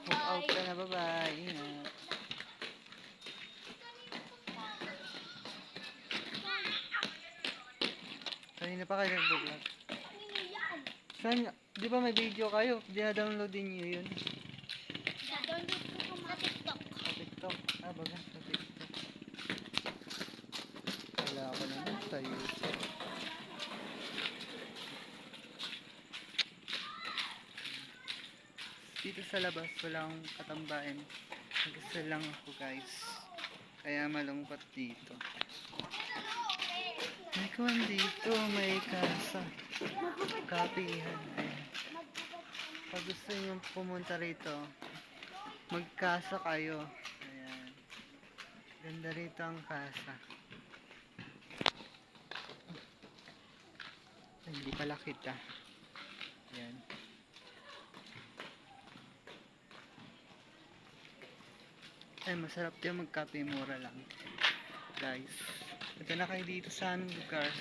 Move out ka Bye-bye. na. Bye-bye. Ingat. Kanina pa kayo nag-vlog. Saan? Di ba may video kayo? Dina-download din nyo yun. Download ko sa TikTok. Sa TikTok. Ah, baga. Sa TikTok. Wala ako naman sa YouTube. Dito sa labas, wala akong katambayan. Mag-isa lang ako, guys. Kaya malungkot dito. May kuwan dito, may kasa. Kapihan. Ayan. Pag gusto nyo pumunta rito, magkasa kayo. Ayan. Ganda rito ang kasa. Ay, hindi pala kita. Ayan. Ay, masarap din magkape, mura lang. Guys, ito na kayo dito sa aming lugar.